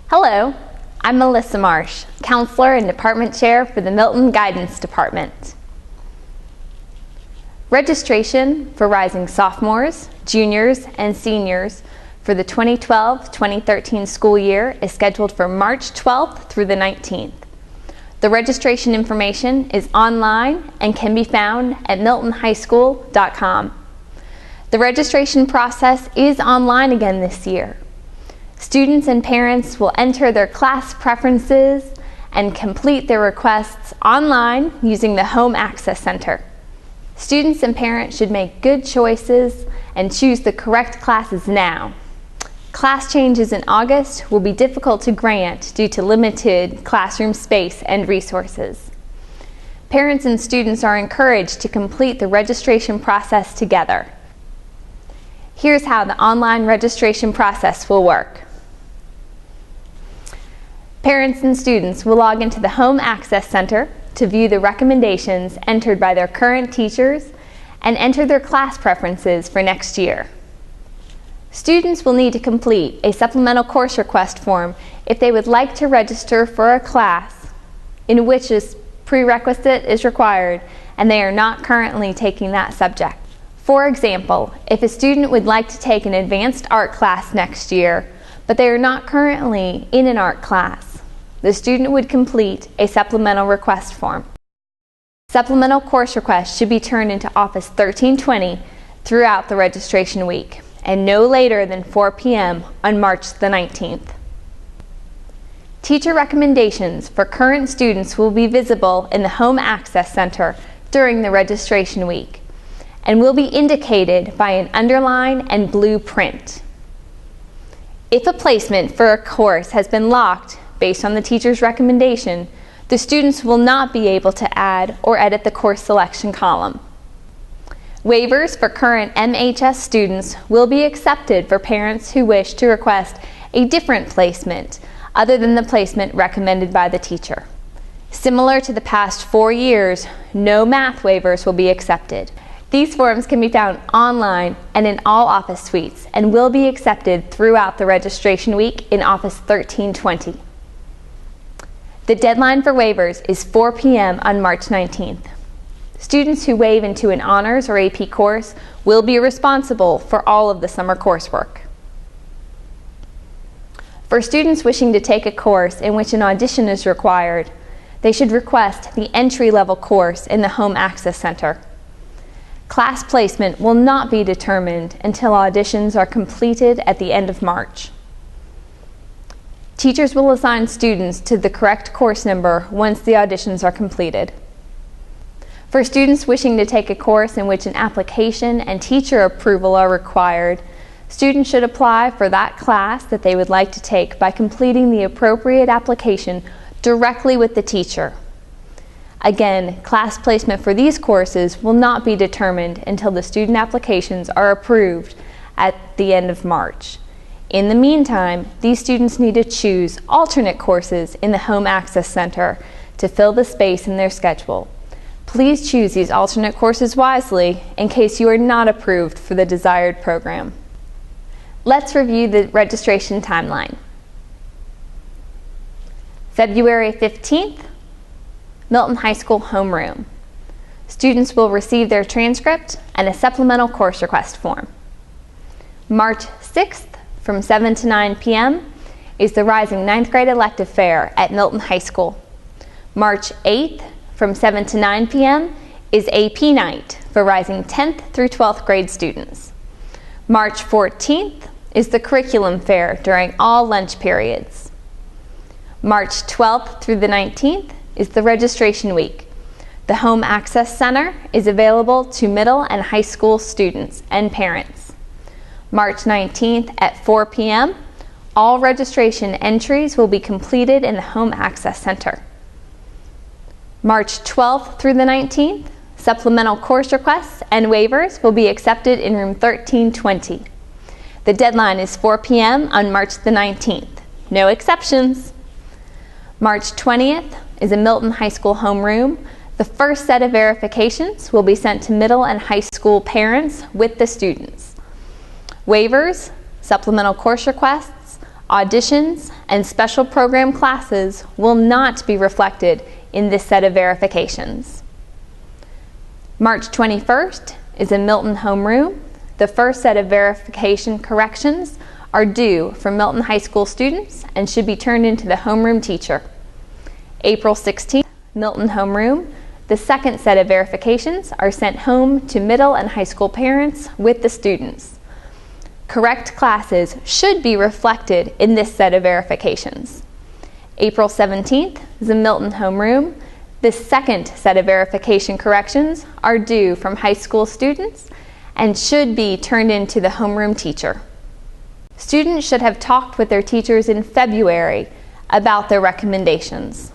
Hello, I'm Melissa Marsh, Counselor and Department Chair for the Milton Guidance Department. Registration for rising sophomores, juniors, and seniors for the 2012-2013 school year is scheduled for March 12th through the 19th. The registration information is online and can be found at miltonhighschool.com. The registration process is online again this year. Students and parents will enter their class preferences and complete their requests online using the Home Access Center. Students and parents should make good choices and choose the correct classes now. Class changes in August will be difficult to grant due to limited classroom space and resources. Parents and students are encouraged to complete the registration process together. Here's how the online registration process will work. Parents and students will log into the Home Access Center to view the recommendations entered by their current teachers and enter their class preferences for next year. Students will need to complete a supplemental course request form if they would like to register for a class in which a prerequisite is required and they are not currently taking that subject. For example, if a student would like to take an advanced art class next year, but they are not currently in an art class, the student would complete a supplemental request form. Supplemental course requests should be turned into Office 1320 throughout the registration week, and no later than 4 p.m. on March the 19th. Teacher recommendations for current students will be visible in the Home Access Center during the registration week and will be indicated by an underline and blue print. If a placement for a course has been locked based on the teacher's recommendation, the students will not be able to add or edit the course selection column. Waivers for current MHS students will be accepted for parents who wish to request a different placement other than the placement recommended by the teacher. Similar to the past 4 years, no math waivers will be accepted. These forms can be found online and in all office suites and will be accepted throughout the registration week in Office 1320. The deadline for waivers is 4 p.m. on March 19th. Students who waive into an honors or AP course will be responsible for all of the summer coursework. For students wishing to take a course in which an audition is required, they should request the entry-level course in the Home Access Center. Class placement will not be determined until auditions are completed at the end of March. Teachers will assign students to the correct course number once the auditions are completed. For students wishing to take a course in which an application and teacher approval are required, students should apply for that class that they would like to take by completing the appropriate application directly with the teacher. Again, class placement for these courses will not be determined until the student applications are approved at the end of March. In the meantime, these students need to choose alternate courses in the Home Access Center to fill the space in their schedule. Please choose these alternate courses wisely in case you are not approved for the desired program. Let's review the registration timeline. February 15th, Milton High School homeroom. Students will receive their transcript and a supplemental course request form. March 6th from 7 to 9 p.m. is the Rising 9th Grade Elective Fair at Milton High School. March 8th from 7 to 9 p.m. is AP Night for Rising 10th through 12th grade students. March 14th is the Curriculum Fair during all lunch periods. March 12th through the 19th is the registration week. The Home Access Center is available to middle and high school students and parents. March 19th at 4 p.m., all registration entries will be completed in the Home Access Center. March 12th through the 19th, supplemental course requests and waivers will be accepted in room 1320. The deadline is 4 p.m. on March the 19th. No exceptions. March 20th is a Milton High School homeroom. The first set of verifications will be sent to middle and high school parents with the students. Waivers, supplemental course requests, Auditions and special program classes will not be reflected in this set of verifications. March 21st is a Milton homeroom. The first set of verification corrections are due from Milton High School students and should be turned into the homeroom teacher. April 16th, Milton homeroom. The second set of verifications are sent home to middle and high school parents with the students. Correct classes should be reflected in this set of verifications. April 17th is a Milton homeroom. The second set of verification corrections are due from high school students and should be turned into the homeroom teacher. Students should have talked with their teachers in February about their recommendations.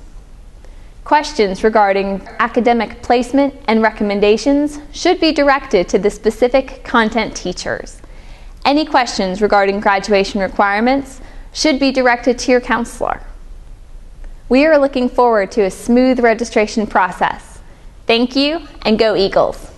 Questions regarding academic placement and recommendations should be directed to the specific content teachers. Any questions regarding graduation requirements should be directed to your counselor. We are looking forward to a smooth registration process. Thank you, and go Eagles!